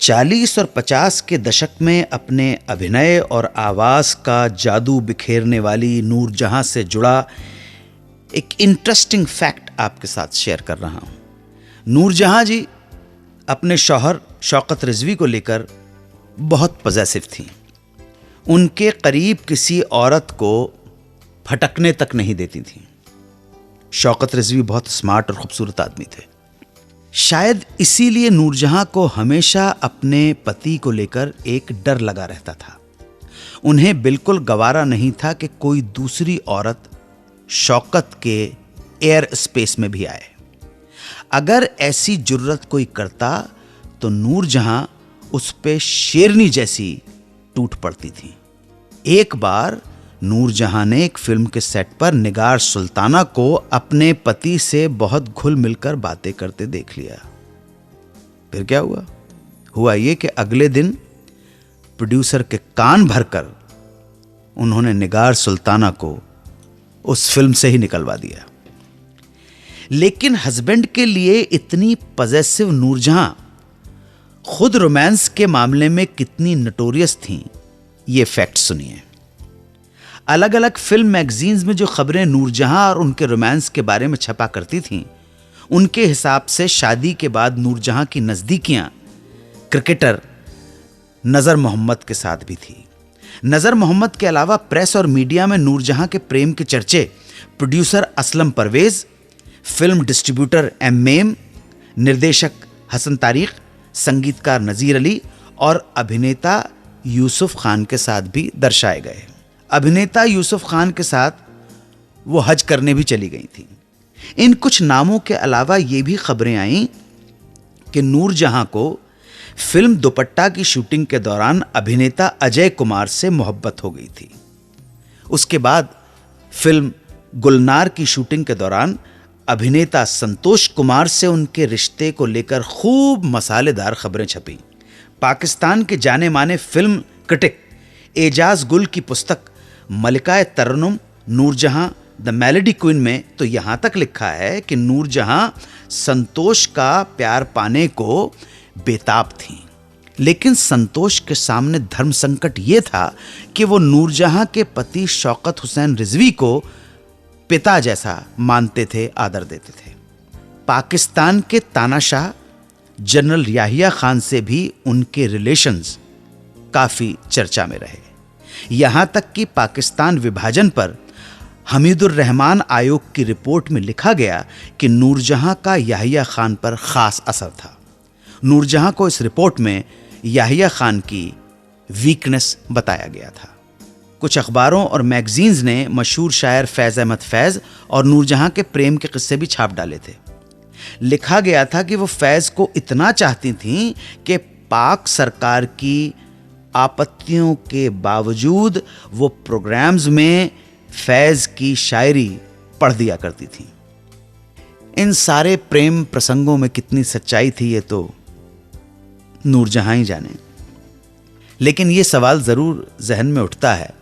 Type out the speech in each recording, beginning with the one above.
40 और 50 के दशक में अपने अभिनय और आवाज़ का जादू बिखेरने वाली नूरजहां से जुड़ा एक इंटरेस्टिंग फैक्ट आपके साथ शेयर कर रहा हूं। नूरजहां जी अपने शौहर शौकत रिजवी को लेकर बहुत पॉजेसिव थीं। उनके करीब किसी औरत को फटकने तक नहीं देती थीं। शौकत रिजवी बहुत स्मार्ट और खूबसूरत आदमी थे। शायद इसीलिए नूरजहां को हमेशा अपने पति को लेकर एक डर लगा रहता था। उन्हें बिल्कुल गवारा नहीं था कि कोई दूसरी औरत शौकत के एयर स्पेस में भी आए। अगर ऐसी जुर्रत कोई करता तो नूरजहां उस पे शेरनी जैसी टूट पड़ती थी। एक बार नूरजहां ने एक फिल्म के सेट पर निगार सुल्ताना को अपने पति से बहुत घुल मिलकर बातें करते देख लिया। फिर क्या हुआ ये कि अगले दिन प्रोड्यूसर के कान भरकर उन्होंने निगार सुल्ताना को उस फिल्म से ही निकलवा दिया। लेकिन हस्बैंड के लिए इतनी पॉजेसिव नूरजहां खुद रोमांस के मामले में कितनी नोटोरियस थीं, ये फैक्ट सुनिए। अलग अलग फिल्म मैगजीन्स में जो खबरें नूरजहां और उनके रोमांस के बारे में छपा करती थीं, उनके हिसाब से शादी के बाद नूरजहां की नज़दीकियां क्रिकेटर नज़र मोहम्मद के साथ भी थी। नज़र मोहम्मद के अलावा प्रेस और मीडिया में नूरजहां के प्रेम के चर्चे producer Aslam Parvez, film distributor M, निर्देशक हसन तारिक, संगीतकार नज़ीर अली और अभिनेता यूसुफ खान के साथ भी दर्शाए गए। अभिनेता यूसुफ खान के साथ वो हज करने भी चली गई थी। इन कुछ नामों के अलावा ये भी खबरें आईं कि नूरजहां को फिल्म दुपट्टा की शूटिंग के दौरान अभिनेता अजय कुमार से मोहब्बत हो गई थी। उसके बाद फिल्म गुलनार की शूटिंग के दौरान अभिनेता संतोष कुमार से उनके रिश्ते को लेकर खूब मसालेदार खबरें छपी। पाकिस्तान के जाने माने फिल्म क्रिटिक एजाज गुल की पुस्तक मलिका तरन्नुम नूरजहां द मेलोडी क्वीन में तो यहां तक लिखा है कि नूरजहां संतोष का प्यार पाने को बेताब थीं। लेकिन संतोष के सामने धर्म संकट यह था कि वो नूरजहां के पति शौकत हुसैन रिजवी को पिता जैसा मानते थे, आदर देते थे। पाकिस्तान के तानाशाह जनरल याहिया खान से भी उनके रिलेशंस काफी चर्चा में रहे। यहां तक कि पाकिस्तान विभाजन पर हमीदुर रहमान आयोग की रिपोर्ट में लिखा गया कि नूरजहां का याहिया खान पर खास असर था। नूरजहां को इस रिपोर्ट में याहिया खान की वीकनेस बताया गया था। कुछ अखबारों और मैगजीन्स ने मशहूर शायर फैज़ अहमद फैज़ और नूरजहां के प्रेम के किस्से भी छाप डाले थे। लिखा गया था कि वो फैज़ को इतना चाहती थीं कि पाक सरकार की आपत्तियों के बावजूद वो प्रोग्राम्स में फैज़ की शायरी पढ़ दिया करती थीं। इन सारे प्रेम प्रसंगों में कितनी सच्चाई थी ये तो नूरजहां ही जाने। लेकिन ये सवाल ज़रूर जहन में उठता है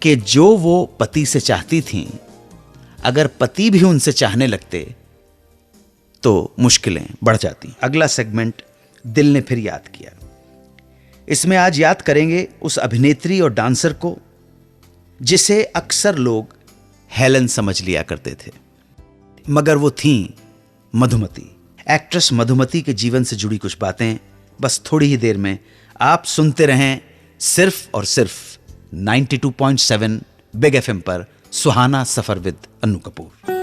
कि जो वो पति से चाहती थीं, अगर पति भी उनसे चाहने लगते तो मुश्किलें बढ़ जाती। अगला सेगमेंट दिल ने फिर याद किया। इसमें आज याद करेंगे उस अभिनेत्री और डांसर को जिसे अक्सर लोग हेलन समझ लिया करते थे, मगर वो थीं मधुमती। एक्ट्रेस मधुमती के जीवन से जुड़ी कुछ बातें बस थोड़ी ही देर में आप सुनते रहें सिर्फ और सिर्फ 92.7 बिग एफएम पर Suhana Safar with Annu Kapoor.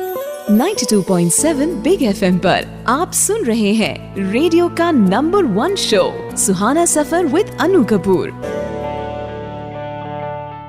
92.7 Big FM पर आप सुन रहे हैं रेडियो का number 1 show Suhana Safar with Annu Kapoor.